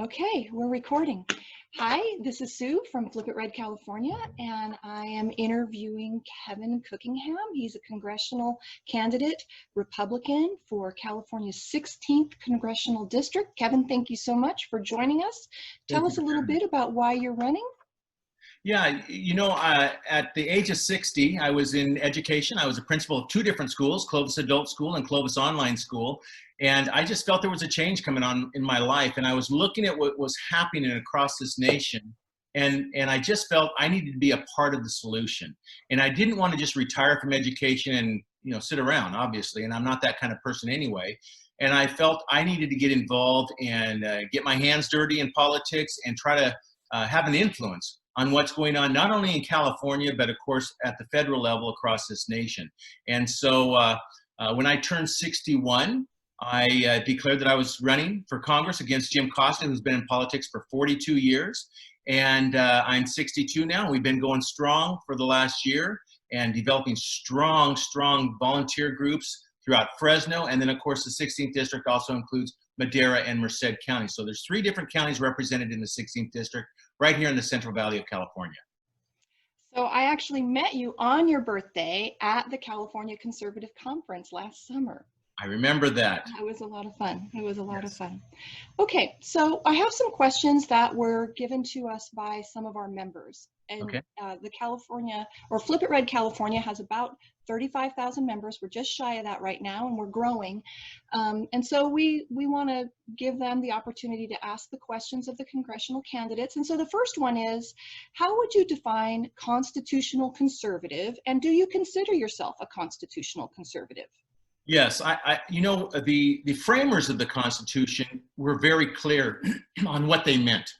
Okay, we're recording. Hi, this is Sue from Flip It Red, California, and I am interviewing Kevin Cookingham. He's a congressional candidate, Republican for California's 16th congressional district. Kevin, thank you so much for joining us. Tell Thank you us a for little having me. bit about why you're running. Yeah, at the age of 60, I was in education. I was a principal of two different schools, Clovis Adult School and Clovis Online School. And I just felt there was a change coming on in my life. And I was looking at what was happening across this nation. And I just felt I needed to be a part of the solution. And I didn't want to just retire from education and, sit around, obviously. And I'm not that kind of person anyway. And I felt I needed to get involved and get my hands dirty in politics and try to have an influence on what's going on, not only in California, but of course at the federal level across this nation. And so when I turned 61, I declared that I was running for Congress against Jim Costa, who's been in politics for 42 years. And I'm 62 now. We've been going strong for the last year and developing strong volunteer groups throughout Fresno. And then of course the 16th district also includes Madera and Merced County. So there's 3 different counties represented in the 16th district right here in the Central Valley of California. So I actually met you on your birthday at the California Conservative Conference last summer. I remember that. It was a lot of fun. It was a lot of Yes. fun. Okay, so I have some questions that were given to us by some of our members. And Okay. the California, or Flip It Red California, has about 35,000 members. We're just shy of that right now, and we're growing. And so we want to give them the opportunity to ask the questions of the congressional candidates. And so the first one is, how would you define constitutional conservative? And do you consider yourself a constitutional conservative? Yes, the framers of the Constitution were very clear on what they meant.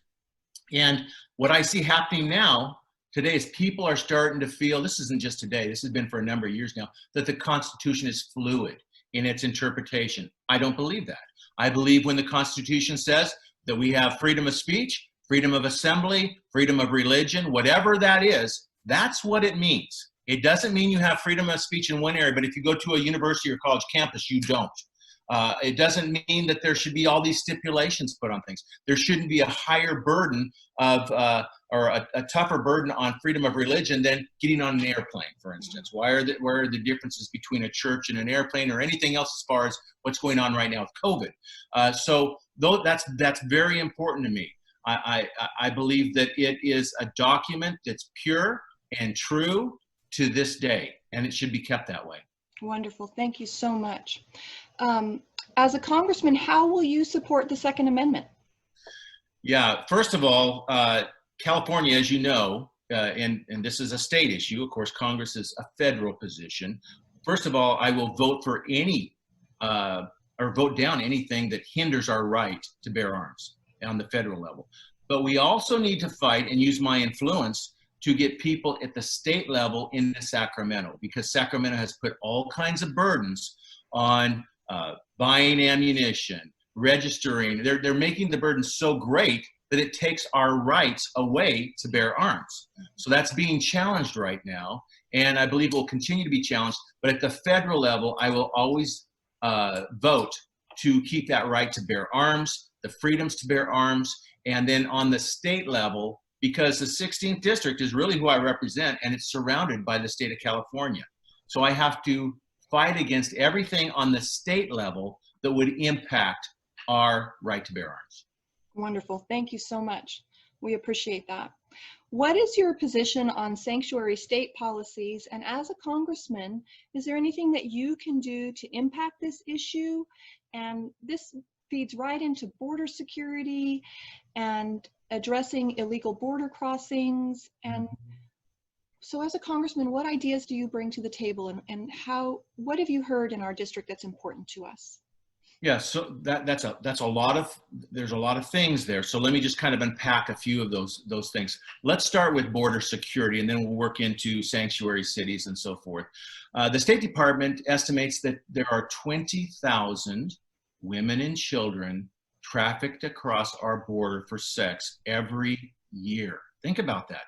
And what I see happening now today is people are starting to feel, this isn't just today, this has been for a number of years now, that the Constitution is fluid in its interpretation. I don't believe that. I believe when the Constitution says that we have freedom of speech, freedom of assembly, freedom of religion, whatever that is, that's what it means. It doesn't mean you have freedom of speech in one area, but if you go to a university or college campus, you don't. It doesn't mean that there should be all these stipulations put on things. There shouldn't be a higher burden of, or a tougher burden on freedom of religion than getting on an airplane, for instance. Where are the differences between a church and an airplane or anything else as far as what's going on right now with COVID? So that's very important to me. I believe that it is a document that's pure and true to this day, and it should be kept that way. Wonderful. Thank you so much. As a congressman, how will you support the Second Amendment? Yeah, first of all, California, as you know, and this is a state issue, of course, Congress is a federal position. First of all, I will vote for any, or vote down anything that hinders our right to bear arms on the federal level. But we also need to fight and use my influence to get people at the state level into Sacramento, because Sacramento has put all kinds of burdens on buying ammunition, registering. They're making the burden so great that it takes our rights away to bear arms. So that's being challenged right now, and I believe will continue to be challenged. But at the federal level, I will always vote to keep that right to bear arms, the freedoms to bear arms, and then on the state level, because the 16th district is really who I represent, and it's surrounded by the state of California. So I have to fight against everything on the state level that would impact our right to bear arms. Wonderful. Thank you so much. We appreciate that. What is your position on sanctuary state policies? And as a congressman, is there anything that you can do to impact this issue? And this feeds right into border security and addressing illegal border crossings. And so as a congressman, what ideas do you bring to the table, and what have you heard in our district that's important to us? Yeah, so there's a lot of things there. So let me just kind of unpack a few of those things. Let's start with border security, and then we'll work into sanctuary cities and so forth. The State Department estimates that there are 20,000 women and children trafficked across our border for sex every year. Think about that.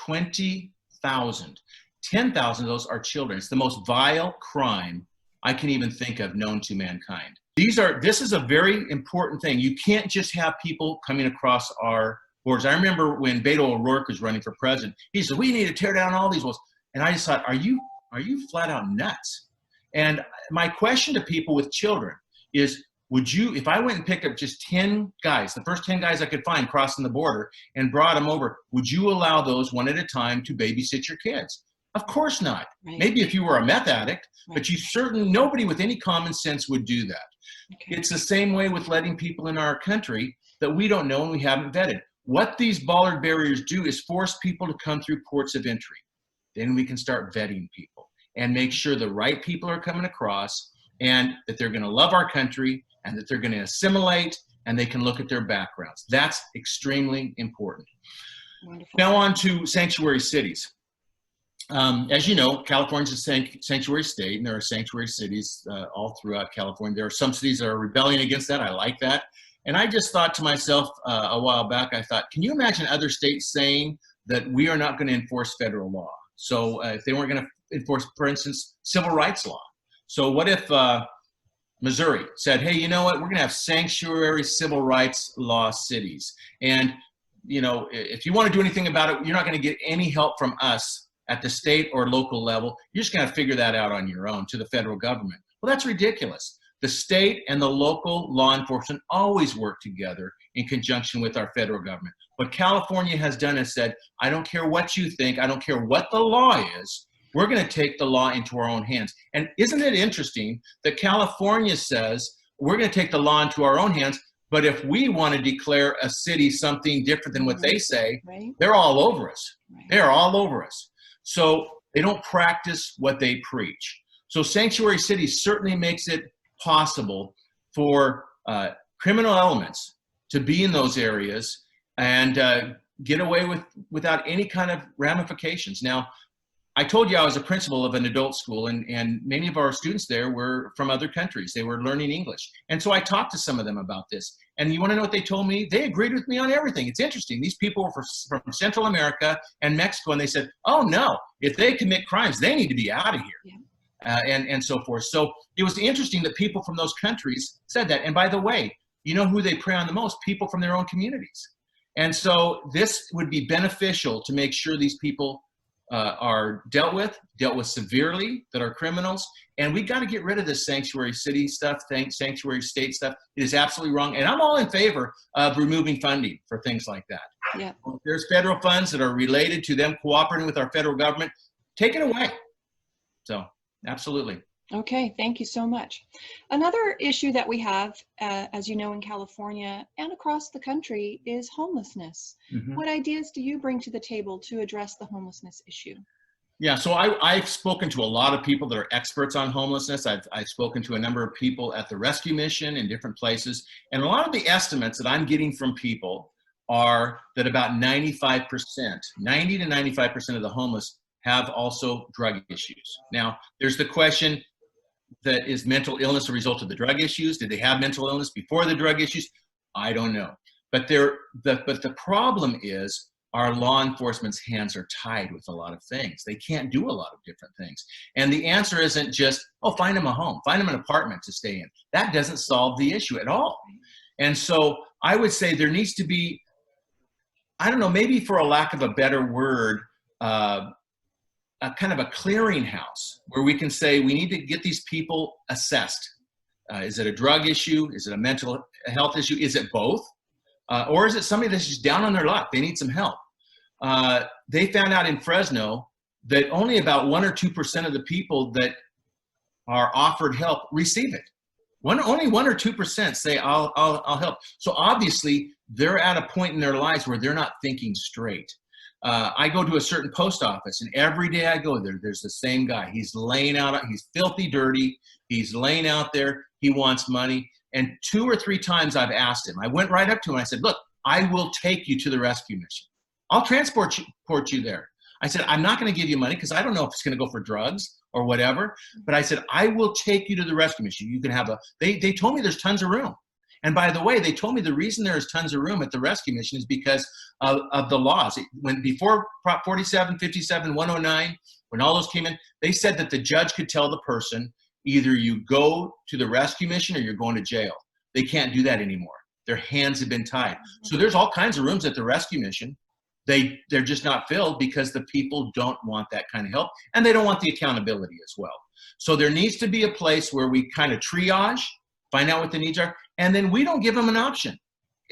20,000. 10,000 of those are children. It's the most vile crime I can even think of known to mankind. This is a very important thing. You can't just have people coming across our borders. I remember when Beto O'Rourke was running for president, he said, we need to tear down all these walls. And I just thought, are you flat out nuts? And my question to people with children is, would you, if I went and picked up just 10 guys, the first 10 guys I could find crossing the border and brought them over, would you allow those one at a time to babysit your kids? Of course not. Right. Maybe if you were a meth addict, Right. but nobody with any common sense would do that. Okay. It's the same way with letting people in our country that we don't know and we haven't vetted. What these bollard barriers do is force people to come through ports of entry. Then we can start vetting people and make sure the right people are coming across and that they're going to love our country and that they're going to assimilate and they can look at their backgrounds. That's extremely important. Wonderful. Now on to sanctuary cities. As you know, California's a sanctuary state, and there are sanctuary cities all throughout California. There are some cities that are rebelling against that. I like that. And I just thought to myself a while back, I thought, can you imagine other states saying that we are not going to enforce federal law? So if they weren't going to enforce, for instance, civil rights law. So what if Missouri said, hey, you know what, we're going to have sanctuary civil rights law cities. And, you know, if you want to do anything about it, you're not going to get any help from us at the state or local level. You're just going to figure that out on your own to the federal government. Well, that's ridiculous. The state and the local law enforcement always work together in conjunction with our federal government. What California has done is said, I don't care what you think, I don't care what the law is, we're going to take the law into our own hands. And isn't it interesting that California says, we're going to take the law into our own hands, but if we want to declare a city something different than what they say, Right. they're all over us. Right. They're all over us. So they don't practice what they preach. So sanctuary cities certainly makes it possible for criminal elements to be in those areas and get away without any kind of ramifications. Now, I told you I was a principal of an adult school, and many of our students there were from other countries. They were learning English. And so I talked to some of them about this. And you want to know what they told me? They agreed with me on everything. It's interesting. These people were from Central America and Mexico, and they said, oh, no, if they commit crimes, they need to be out of here. Yeah. And so forth. So it was interesting that people from those countries said that. And by the way, you know who they prey on the most? People from their own communities. And so this would be beneficial to make sure these people are dealt with severely, that are criminals. And we got to get rid of this sanctuary city stuff, sanctuary state stuff. It is absolutely wrong. And I'm all in favor of removing funding for things like that. Yeah. There's federal funds that are related to them cooperating with our federal government. Take it away. So, absolutely. Okay, thank you so much. Another issue that we have, as you know, in California and across the country is homelessness. Mm-hmm. What ideas do you bring to the table to address the homelessness issue? Yeah, so I've spoken to a lot of people that are experts on homelessness. I've spoken to a number of people at the rescue mission in different places. And a lot of the estimates that I'm getting from people are that about 90 to 95% of the homeless have also drug issues. Now, there's the question, that is mental illness a result of the drug issues? Did they have mental illness before the drug issues? I don't know. But the problem is our law enforcement's hands are tied with a lot of things. They can't do a lot of different things. And the answer isn't just, oh, find them a home, find them an apartment to stay in. That doesn't solve the issue at all. And so I would say there needs to be, I don't know, maybe for a lack of a better word, a kind of a clearinghouse where we can say we need to get these people assessed. Is it a drug issue? Is it a mental health issue? Is it both? Or is it somebody that's just down on their luck? They need some help. They found out in Fresno that only about 1 or 2% of the people that are offered help receive it. Only 1 or 2% say, I'll help. So obviously they're at a point in their lives where they're not thinking straight. I go to a certain post office, and every day I go there, there's the same guy. He's laying out, he's filthy dirty. He's laying out there. He wants money. And 2 or 3 times I've asked him. I went right up to him. I said, look, I will take you to the rescue mission. I'll transport you there. I said, I'm not going to give you money because I don't know if it's going to go for drugs or whatever. But I said, I will take you to the rescue mission. You can have they told me there's tons of room. And by the way, they told me the reason there is tons of room at the rescue mission is because of the laws. Before Prop 47, 57, 109, when all those came in, they said that the judge could tell the person, either you go to the rescue mission or you're going to jail. They can't do that anymore. Their hands have been tied. So there's all kinds of rooms at the rescue mission. They're just not filled because the people don't want that kind of help, and they don't want the accountability as well. So there needs to be a place where we kind of triage, find out what the needs are, and then we don't give them an option.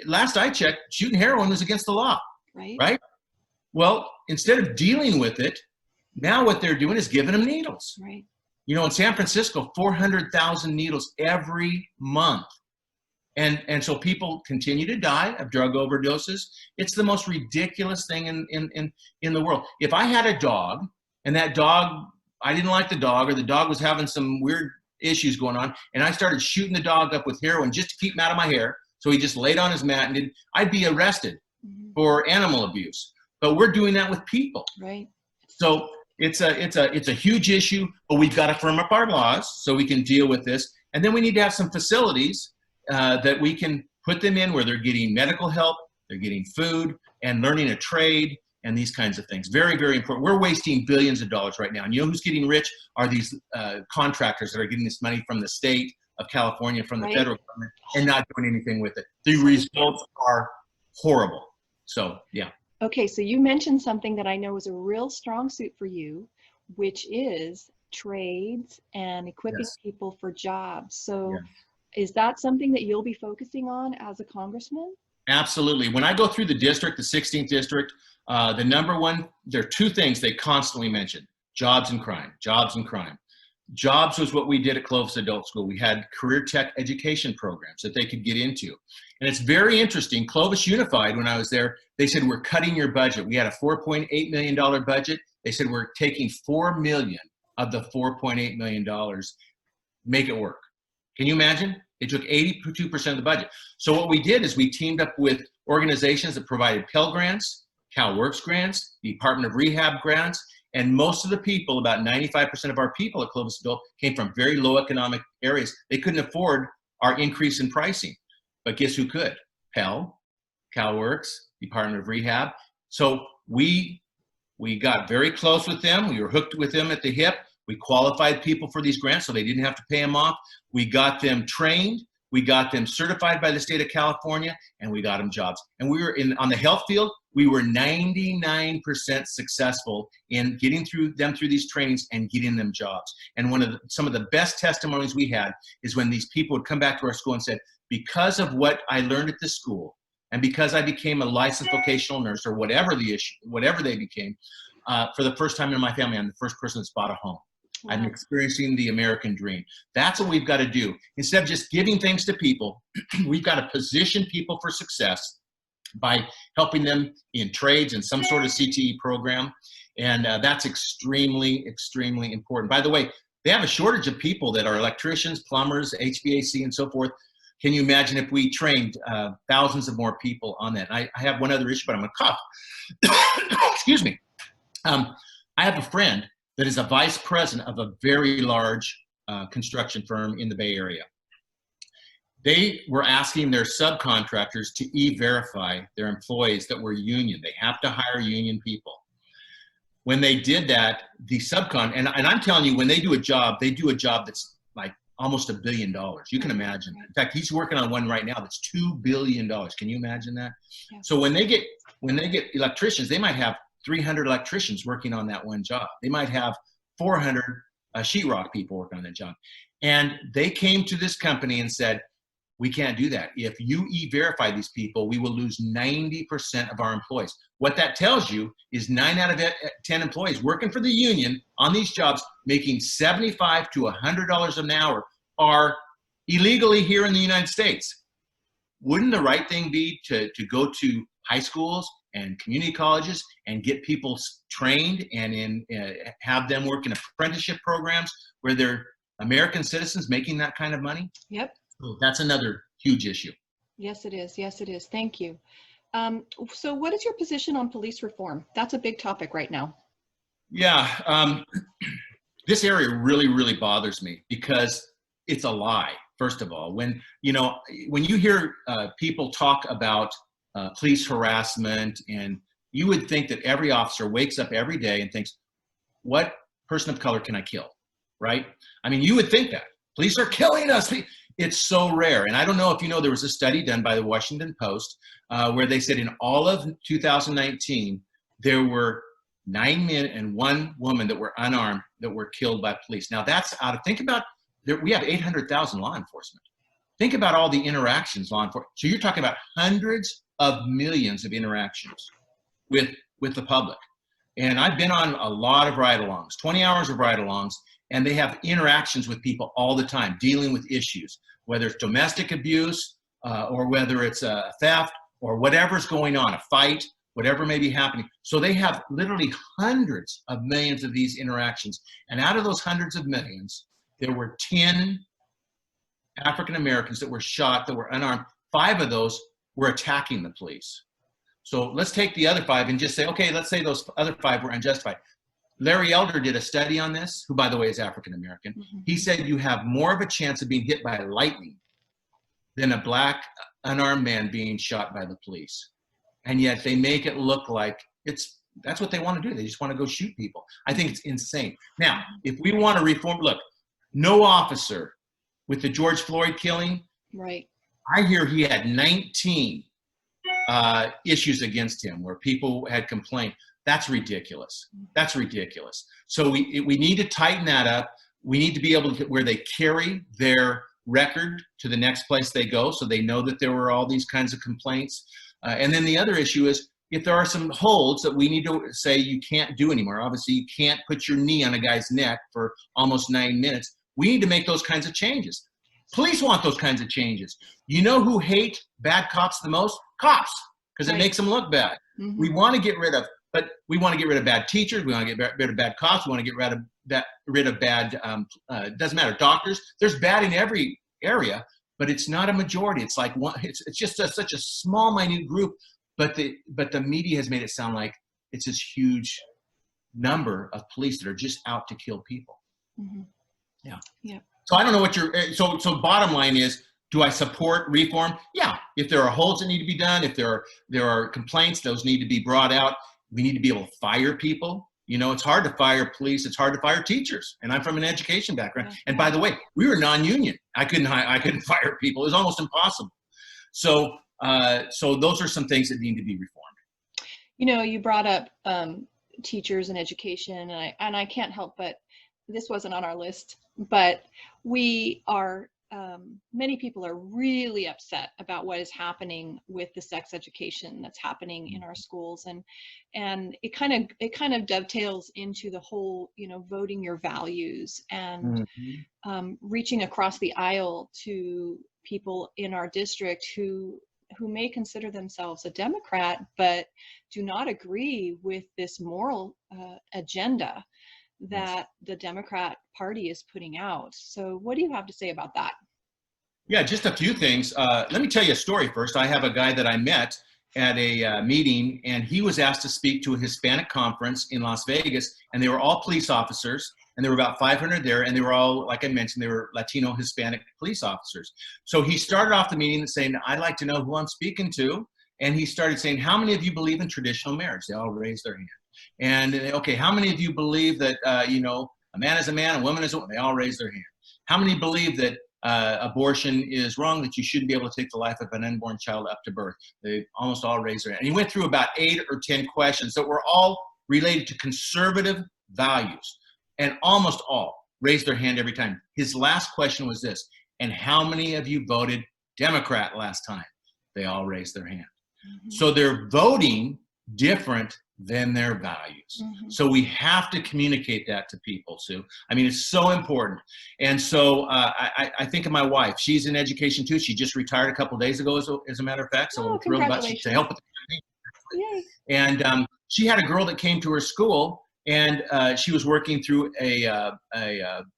Last I checked, shooting heroin was against the law, right? Well, instead of dealing with it, now what they're doing is giving them needles. Right. You know, in San Francisco, 400,000 needles every month. And so people continue to die of drug overdoses. It's the most ridiculous thing in the world. If I had a dog and that dog, I didn't like the dog, or the dog was having some weird issues going on, and I started shooting the dog up with heroin just to keep him out of my hair, so he just laid on his mat and did, I'd be arrested for animal abuse. But we're doing that with people. Right. So it's a huge issue, but we've got to firm up our laws so we can deal with this. And then we need to have some facilities that we can put them in where they're getting medical help, they're getting food, and learning a trade, and these kinds of things. Very, very important. We're wasting billions of dollars right now. And you know who's getting rich? Are these contractors that are getting this money from the state of California, from the federal government, and not doing anything with it. The results are horrible. So, yeah. Okay, so you mentioned something that I know is a real strong suit for you, which is trades and equipping people for jobs. So is that something that you'll be focusing on as a congressman? Absolutely. When I go through the district, the 16th district, the number one, there are two things they constantly mention: jobs and crime, jobs and crime. Jobs was what we did at Clovis Adult School. We had career tech education programs that they could get into. And it's very interesting. Clovis Unified, when I was there, they said, we're cutting your budget. We had a $4.8 million budget. They said, we're taking $4 million of the $4.8 million, make it work. Can you imagine? They took 82% of the budget. So what we did is we teamed up with organizations that provided Pell Grants, CalWorks grants, Department of Rehab grants, and most of the people, about 95% of our people at Clovis Adult, came from very low economic areas. They couldn't afford our increase in pricing. But guess who could? Pell, CalWorks, Department of Rehab. So we got very close with them. We were hooked with them at the hip. We qualified people for these grants so they didn't have to pay them off. We got them trained. We got them certified by the state of California, and we got them jobs. And we were on the health field, we were 99% successful in getting them through these trainings and getting them jobs. And some of the best testimonies we had is when these people would come back to our school and said, because of what I learned at this school, and because I became a licensed vocational nurse, or whatever the issue, whatever they became, for the first time in my family, I'm the first person that's bought a home. Wow. I'm experiencing the American dream. That's what we've got to do. Instead of just giving things to people, we've got to position people for success by helping them in trades and some sort of CTE program. And that's extremely, extremely important. By the way, they have a shortage of people that are electricians, plumbers, HVAC, and so forth. Can you imagine if we trained thousands of more people on that? I have one other issue, but I'm going to cough. Excuse me. I have a friend that is a vice president of a very large construction firm in the Bay Area. They were asking their subcontractors to e-verify their employees that were union. They have to hire union people. When they did that, the and I'm telling you, when they do a job that's like almost $1 billion. You can imagine. In fact, he's working on one right now that's $2 billion. Can you imagine that? Yeah. So when they get electricians, they might have 300 electricians working on that one job. They might have 400 sheetrock people working on that job. And they came to this company and said, we can't do that. If you e-verify these people, we will lose 90% of our employees. What that tells you is 9 out of 10 employees working for the union on these jobs, making $75 to $100 an hour, are illegally here in the United States. Wouldn't the right thing be to go to high schools and community colleges and get people trained and have them work in apprenticeship programs where they're American citizens making that kind of money? Yep. So that's another huge issue. Yes, it is. Yes, it is. Thank you. So what is your position on police reform? That's a big topic right now. Yeah. This area really, really bothers me because it's a lie, first of all. When you hear people talk about police harassment, and you would think that every officer wakes up every day and thinks, what person of color can I kill? right? I mean, you would think that. Police are killing us. It's so rare. And I don't know if you know, there was a study done by the Washington Post where they said in all of 2019, there were 9 men and 1 woman that were unarmed that were killed by police. Now that's think about, we have 800,000 law enforcement. Think about all the interactions law enforcement. So you're talking about hundreds of millions of interactions with the public. And I've been on a lot of ride-alongs, 20 hours of ride-alongs, and they have interactions with people all the time, dealing with issues, whether it's domestic abuse or whether it's a theft or whatever's going on, a fight, whatever may be happening. So they have literally hundreds of millions of these interactions. And out of those hundreds of millions, there were 10 African Americans that were shot, that were unarmed. 5 of those were attacking the police. So let's take the other 5 and just say, okay, let's say those other 5 were unjustified. Larry Elder did a study on this, who, by the way, is African American. He said you have more of a chance of being hit by lightning than a black unarmed man being shot by the police. And yet they make it look like that's what they want to do. They just want to go shoot people. I think it's insane. Now, if we want to reform, look, no officer with the George Floyd killing, right? I hear he had 19 issues against him where people had complained. That's ridiculous. That's ridiculous. So we need to tighten that up. We need to be able to, where they carry their record to the next place they go, so they know that there were all these kinds of complaints. And then the other issue is, if there are some holds that we need to say you can't do anymore, obviously you can't put your knee on a guy's neck for almost 9 minutes. We need to make those kinds of changes. Police want those kinds of changes. You know who hate bad cops the most? Cops, because it makes them look bad. We want to get rid of, but we want to get rid of bad teachers. We want to get rid of bad cops. We want to get rid of bad, doesn't matter, doctors. There's bad in every area, but it's not a majority. It's like one. It's just such a small, minute group. But the media has made it sound like it's this huge number of police that are just out to kill people. Yeah. So I don't know what so bottom line is, do I support reform? Yeah. If there are holds that need to be done, if there are complaints, those need to be brought out. We need to be able to fire people. You know, it's hard to fire police. It's hard to fire teachers. And I'm from an education background. And by the way, we were non-union. I couldn't fire people. It was almost impossible. So those are some things that need to be reformed. You know, you brought up teachers and education, and I can't help but, this wasn't on our list, but we are, many people are really upset about what is happening with the sex education that's happening in our schools, and it kind of dovetails into the whole, you know, voting your values and reaching across the aisle to people in our district who may consider themselves a Democrat, but do not agree with this moral agenda that the Democrat Party is putting out. So what do you have to say about that? Yeah, just a few things. Let me tell you a story first. I have a guy that I met at a meeting, and he was asked to speak to a Hispanic conference in Las Vegas, and they were all police officers, and there were about 500 there, and they were all, like I mentioned, they were Latino Hispanic police officers. So he started off the meeting saying, I'd like to know who I'm speaking to, and he started saying, how many of you believe in traditional marriage? They all raised their hand. And okay, how many of you believe that, you know, a man is a man, a woman is a woman? They all raised their hand. How many believe that abortion is wrong, that you shouldn't be able to take the life of an unborn child up to birth? They almost all raised their hand. And he went through about 8 or 10 questions that were all related to conservative values. And almost all raised their hand every time. His last question was this: and how many of you voted Democrat last time? They all raised their hand. So they're voting different than their values. So we have to communicate that to people, Sue. I mean, it's so important. And so I think of my wife. She's in education too. She just retired a couple of days ago, as a matter of fact. So we're thrilled about it, to help with the And she had a girl that came to her school, and she was working through a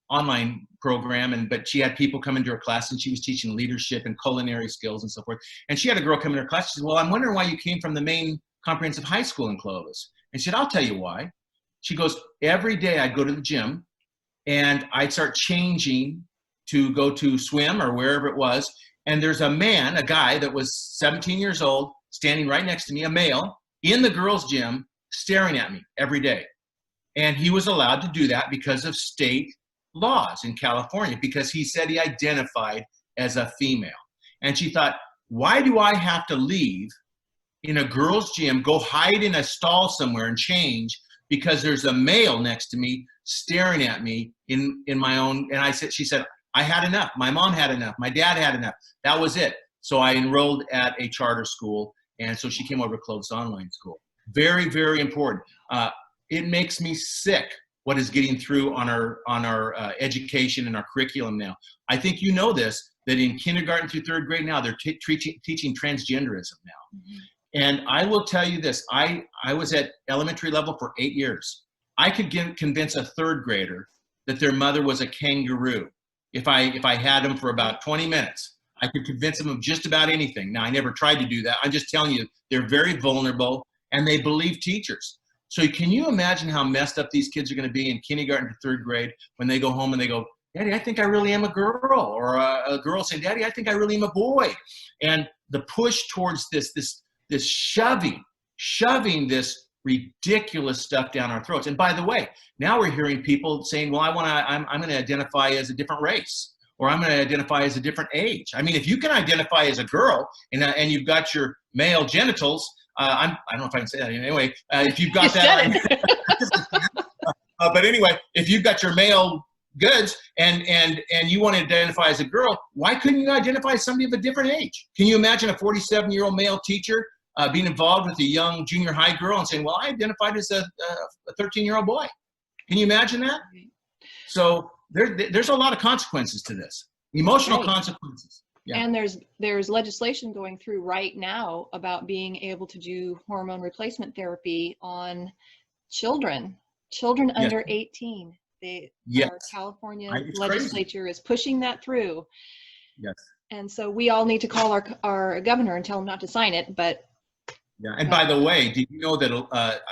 online program, but she had people come into her class, and she was teaching leadership and culinary skills and so forth. And she had a girl come into her class. She said, well, I'm wondering why you came from the main comprehensive high school in Clovis. And she said, I'll tell you why. She goes, every day I'd go to the gym, and I'd start changing to go to swim or wherever it was. And there's a man, a guy that was 17 years old, standing right next to me, a male, in the girls' gym, staring at me every day. And he was allowed to do that because of state laws in California because he said he identified as a female. And she thought, why do I have to leave in a girls' gym, go hide in a stall somewhere and change because there's a male next to me staring at me in my own? And she said, I had enough. My mom had enough. My dad had enough. That was it. So I enrolled at a charter school. And so she came over to Clovis Online School. Very, very important. It makes me sick what is getting through on our education and our curriculum now. I think you know this, that in kindergarten through third grade now, they're teaching transgenderism now. Mm-hmm. And I will tell you this, I was at elementary level for 8 years. I could convince a third grader that their mother was a kangaroo. If I had them for about 20 minutes, I could convince them of just about anything. Now, I never tried to do that. I'm just telling you, they're very vulnerable and they believe teachers. So can you imagine how messed up these kids are going to be in kindergarten to third grade when they go home and they go, Daddy, I think I really am a girl, or a girl saying, Daddy, I think I really am a boy. And the push towards this shoving this ridiculous stuff down our throats. And by the way, now we're hearing people saying, well, I'm going to identify as a different race, or I'm going to identify as a different age. I mean, if you can identify as a girl and you've got your male genitals, I don't know if I can say that anyway. If you've got but anyway, if you've got your male goods and you want to identify as a girl, why couldn't you identify as somebody of a different age? Can you imagine a 47-year-old male teacher being involved with a young junior high girl and saying, well, I identified as a 13-year-old boy? Can you imagine that? So there's a lot of consequences to this, emotional consequences. Yeah. And there's legislation going through right now about being able to do hormone replacement therapy on children under 18. Our California legislature is pushing that through. Yes. And so we all need to call our governor and tell him not to sign it. But yeah. And by the way, do you know that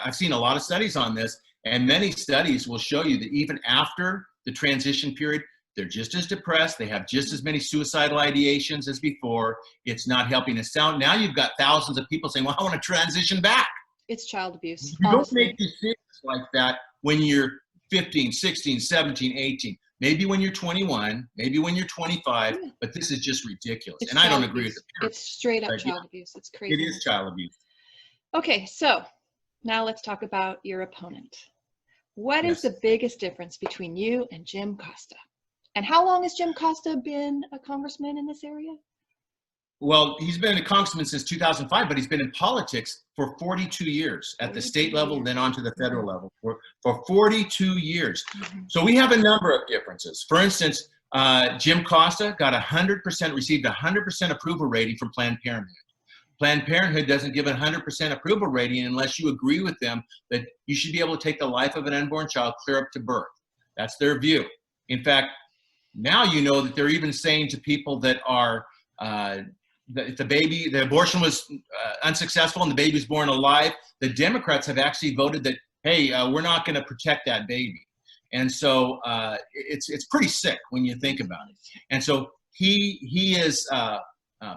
I've seen a lot of studies on this, and many studies will show you that even after the transition period, they're just as depressed. They have just as many suicidal ideations as before. It's not helping us out. Now you've got thousands of people saying, well, I want to transition back. It's child abuse. You don't make decisions like that when you're 15, 16, 17, 18. Maybe when you're 21, maybe when you're 25, but this is just ridiculous. And I don't agree with it. It's straight up child abuse. It's crazy. It is child abuse. Okay, so now let's talk about your opponent. What is the biggest difference between you and Jim Costa? And how long has Jim Costa been a congressman in this area? Well, he's been a congressman since 2005, but he's been in politics for 42 years at the state level, then on to the federal level for 42 years. Mm-hmm. So we have a number of differences. For instance, Jim Costa received 100% approval rating from Planned Parenthood. Planned Parenthood doesn't give a 100% approval rating unless you agree with them that you should be able to take the life of an unborn child clear up to birth. That's their view. In fact, now you know that they're even saying to people that are the abortion was unsuccessful and the baby's born alive, the Democrats have actually voted that, hey, we're not going to protect that baby. And so it's pretty sick when you think about it. And so he is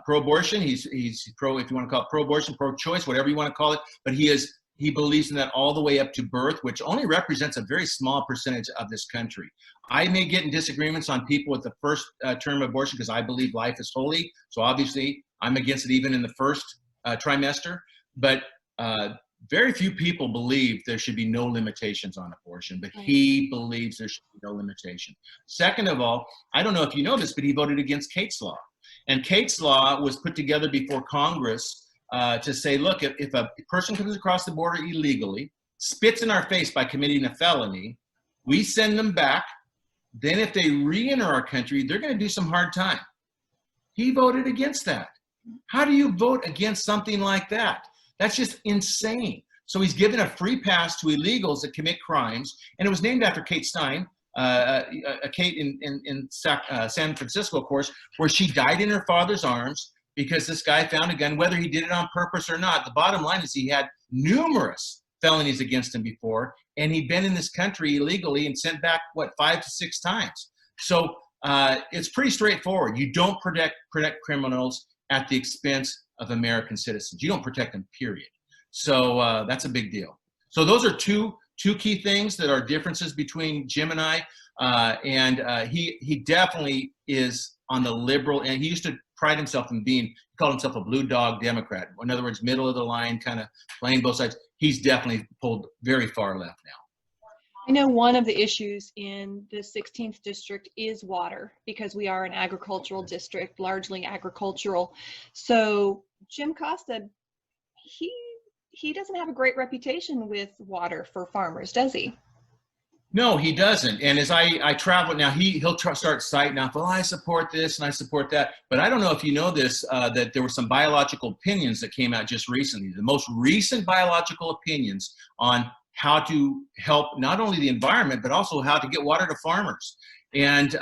pro-abortion. He's pro, if you want to call it pro-abortion, pro-choice, whatever you want to call it. But he believes in that all the way up to birth, which only represents a very small percentage of this country. I may get in disagreements on people with the first term abortion because I believe life is holy. So obviously I'm against it even in the first trimester. But very few people believe there should be no limitations on abortion, but he believes there should be no limitation. Second of all, I don't know if you know this, but he voted against Kate's Law. And Kate's Law was put together before Congress to say, look, if a person comes across the border illegally, spits in our face by committing a felony, we send them back. Then if they re-enter our country, they're going to do some hard time. He voted against that. How do you vote against something like that? That's just insane. So he's given a free pass to illegals that commit crimes. And it was named after Kate Stein, Kate in San Francisco, of course, where she died in her father's arms because this guy found a gun, whether he did it on purpose or not. The bottom line is he had numerous felonies against him before, and he'd been in this country illegally and sent back, 5 to 6 times. So it's pretty straightforward. You don't protect criminals at the expense of American citizens. You don't protect them, period. So that's a big deal. So those are two two key things that are differences between Jim and I. He definitely is on the liberal, and he used to pride himself in being, he called himself a blue dog Democrat. In other words, middle of the line, kind of playing both sides. He's definitely pulled very far left now. I know one of the issues in the 16th district is water, because we are an agricultural district, largely agricultural. So Jim Costa, he doesn't have a great reputation with water for farmers, does he? No, he doesn't. And as I travel now, he'll start citing out, well, I support this and I support that. But I don't know if you know this, that there were some biological opinions that came out just recently. The most recent biological opinions on how to help not only the environment, but also how to get water to farmers. And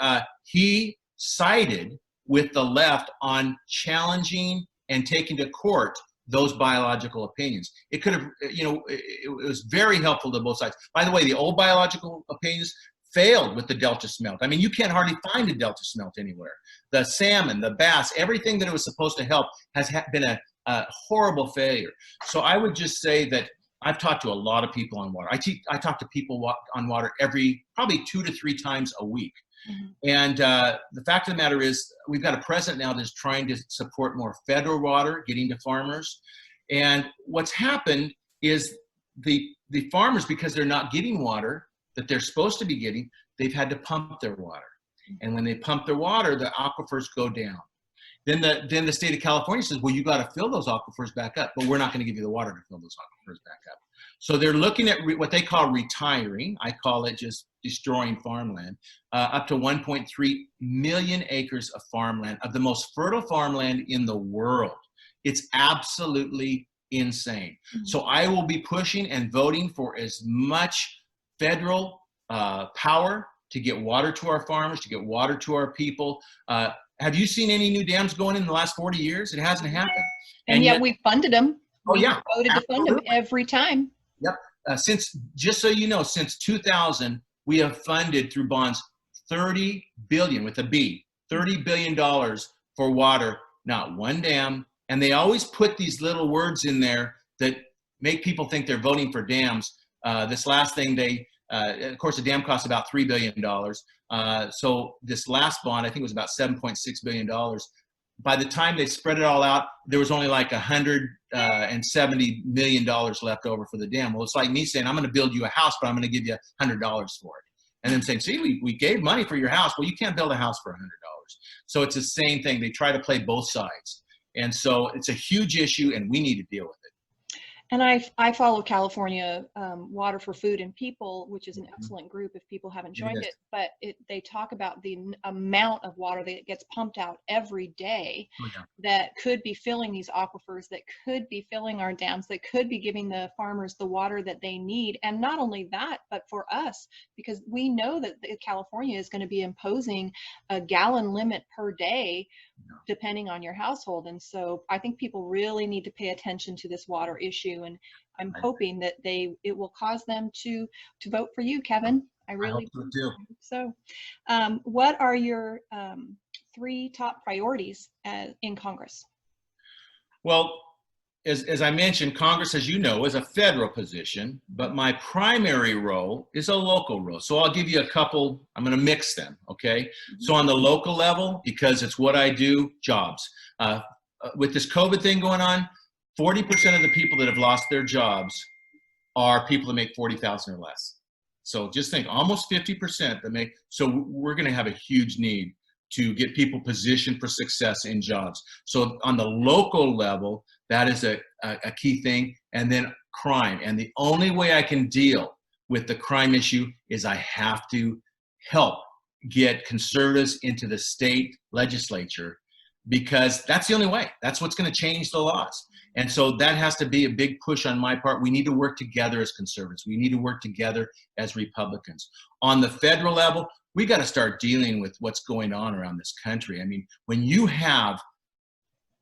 he sided with the left on challenging and taking to court those biological opinions. It could have, it was very helpful to both sides. By the way, the old biological opinions failed with the Delta smelt. I mean, you can't hardly find a Delta smelt anywhere. The salmon, the bass, everything that it was supposed to help has been a horrible failure. So I would just say that I've talked to a lot of people on water. I talk to people on water probably 2 to 3 times a week. Mm-hmm. And the fact of the matter is, we've got a president now that's trying to support more federal water getting to farmers. And what's happened is the farmers, because they're not getting water that they're supposed to be getting, they've had to pump their water. And when they pump their water, the aquifers go down. Then the state of California says, well, you got to fill those aquifers back up, but we're not going to give you the water to fill those aquifers back up. So they're looking at what they call retiring. I call it just destroying farmland, up to 1.3 million acres of farmland, of the most fertile farmland in the world. It's absolutely insane. Mm-hmm. So I will be pushing and voting for as much federal power to get water to our farmers, to get water to our people. Have you seen any new dams going in the last 40 years? It hasn't happened. And yet we funded them. Oh, yeah. We voted to fund them every time. Yep. Just so you know, since 2000, we have funded through bonds $30 billion with a B, $30 billion for water, not one dam. And they always put these little words in there that make people think they're voting for dams. This last thing, of course, the dam costs about $3 billion. So this last bond, I think it was about $7.6 billion. By the time they spread it all out, there was only like $170 million left over for the dam. Well, it's like me saying, I'm going to build you a house, but I'm going to give you $100 for it. And then saying, see, we gave money for your house. Well, you can't build a house for $100. So it's the same thing. They try to play both sides. And so it's a huge issue, and we need to deal with it. And I follow California Water for Food and People, which is an excellent group if people haven't joined it. But they talk about the amount of water that gets pumped out every day that could be filling these aquifers, that could be filling our dams, that could be giving the farmers the water that they need. And not only that, but for us, because we know that California is going to be imposing a gallon limit per day, depending on your household. And so I think people really need to pay attention to this water issue. And I'm hoping that it will cause them to vote for you, Kevin. I really hope so too. So what are your 3 top priorities in Congress? Well, as I mentioned, Congress, as you know, is a federal position, but my primary role is a local role. So I'll give you a couple, I'm going to mix them, okay? Mm-hmm. So on the local level, because it's what I do, jobs. With this COVID thing going on, 40% of the people that have lost their jobs are people that make $40,000 or less. So just think, almost 50% that make, so we're going to have a huge need to get people positioned for success in jobs. So on the local level, that is a key thing. And then crime. And the only way I can deal with the crime issue is I have to help get conservatives into the state legislature, because that's the only way. That's what's going to change the laws. And so that has to be a big push on my part. We need to work together as conservatives. We need to work together as Republicans. On the federal level, we got to start dealing with what's going on around this country. I mean, when you have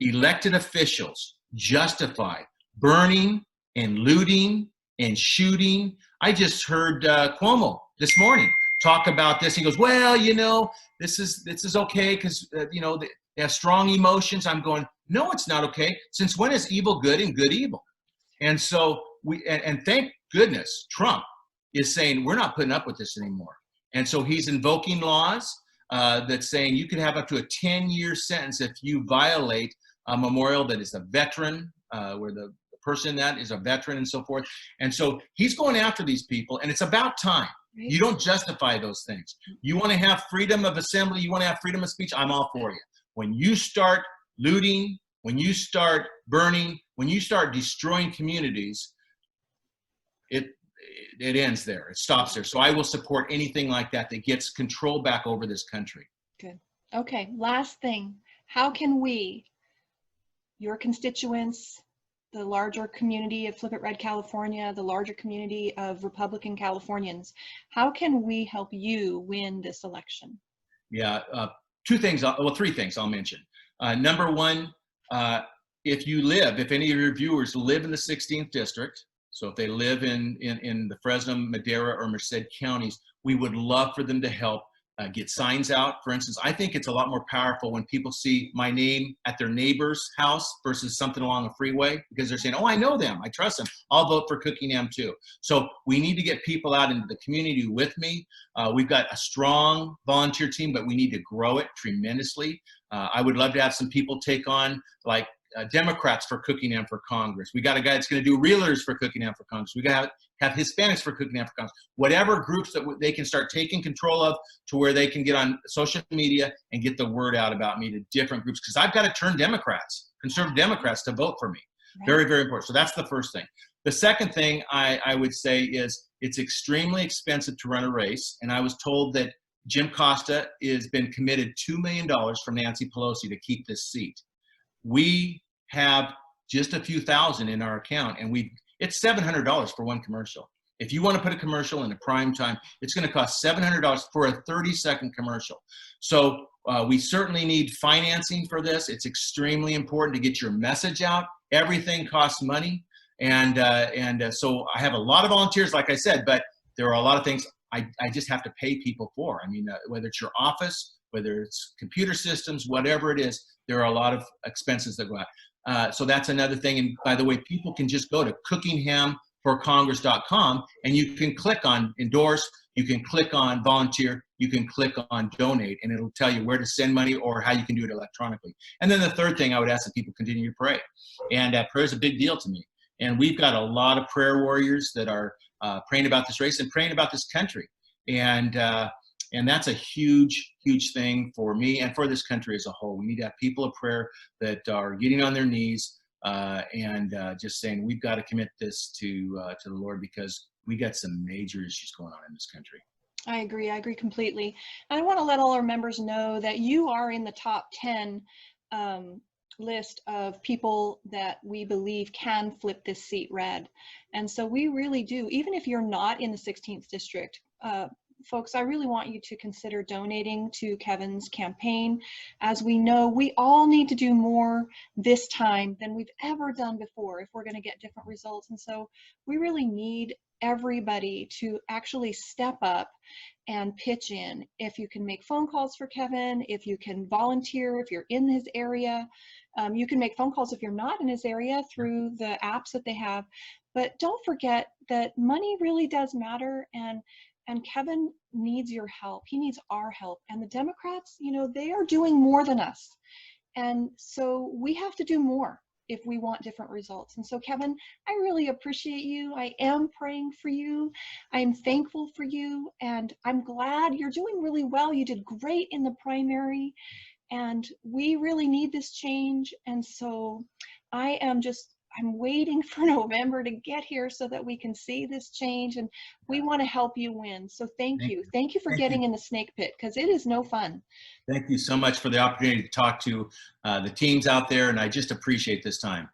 elected officials justify burning and looting and shooting, I just heard Cuomo this morning talk about this. He goes, well, this is okay because, they have strong emotions. I'm going, no, it's not okay. Since when is evil good and good evil? And so and thank goodness Trump is saying, we're not putting up with this anymore. And so he's invoking laws that's saying you could have up to a 10-year sentence if you violate a memorial that is a veteran, where the person that is a veteran and so forth. And so he's going after these people, and it's about time. You don't justify those things. You want to have freedom of assembly, you want to have freedom of speech, I'm all for you. When you start looting, when you start burning, when you start destroying communities, it ends there. It stops there. So I will support anything like that that gets control back over this country. Good. Okay, last thing. How can we, your constituents, the larger community of Flip It Red California, the larger community of Republican Californians, how can we help you win this election? Yeah, three things I'll mention. Number one, if any of your viewers live in the 16th district, so if they live in the Fresno, Madera, or Merced counties, we would love for them to help get signs out. For instance, I think it's a lot more powerful when people see my name at their neighbor's house versus something along a freeway, because they're saying, oh, I know them, I trust them, I'll vote for Cookingham too. So we need to get people out into the community with me. We've got a strong volunteer team, but we need to grow it tremendously. I would love to have some people take on, like, Democrats for Cookingham for Congress. We got a guy that's going to do realtors for Cookingham for Congress. We got to have Hispanics for Cookingham for Congress. Whatever groups that they can start taking control of, to where they can get on social media and get the word out about me to different groups, because I've got to turn Democrats, conservative Democrats, to vote for me. Right. Very, very important. So that's the first thing. The second thing I would say is it's extremely expensive to run a race, and I was told that Jim Costa has been committed $2 million from Nancy Pelosi to keep this seat. We have just a few thousand in our account, and it's $700 for one commercial. If you want to put a commercial in a prime time, it's going to cost $700 for a 30-second commercial. So we certainly need financing for this. It's extremely important to get your message out. Everything costs money, and so I have a lot of volunteers, like I said, but there are a lot of things I just have to pay people for. I mean, whether it's your office, whether it's computer systems, whatever it is, there are a lot of expenses that go out. So that's another thing. And by the way, people can just go to cookinghamforcongress.com, and you can click on endorse, you can click on volunteer, you can click on donate, and it'll tell you where to send money or how you can do it electronically. And then the third thing, I would ask that people continue to pray. And prayer is a big deal to me. And we've got a lot of prayer warriors that are praying about this race and praying about this country. And that's a huge, huge thing for me and for this country as a whole. We need to have people of prayer that are getting on their knees and just saying, we've got to commit this to the Lord, because we got some major issues going on in this country. I agree completely. I want to let all our members know that you are in the top 10 list of people that we believe can flip this seat red. And so we really do, even if you're not in the 16th district, folks, I really want you to consider donating to Kevin's campaign. As we know, we all need to do more this time than we've ever done before if we're going to get different results. And so we really need everybody to actually step up and pitch in. If you can make phone calls for Kevin, if you can volunteer, if you're in his area, you can make phone calls if you're not in his area through the apps that they have. But don't forget that money really does matter, and Kevin needs your help. He needs our help. And the Democrats, you know, they are doing more than us. And so we have to do more if we want different results. And so, Kevin, I really appreciate you. I am praying for you. I'm thankful for you. And I'm glad you're doing really well. You did great in the primary. And we really need this change. And so I'm waiting for November to get here so that we can see this change, and we want to help you win. So thank you. Thank you for getting in the snake pit, because it is no fun. Thank you so much for the opportunity to talk to the teams out there, and I just appreciate this time.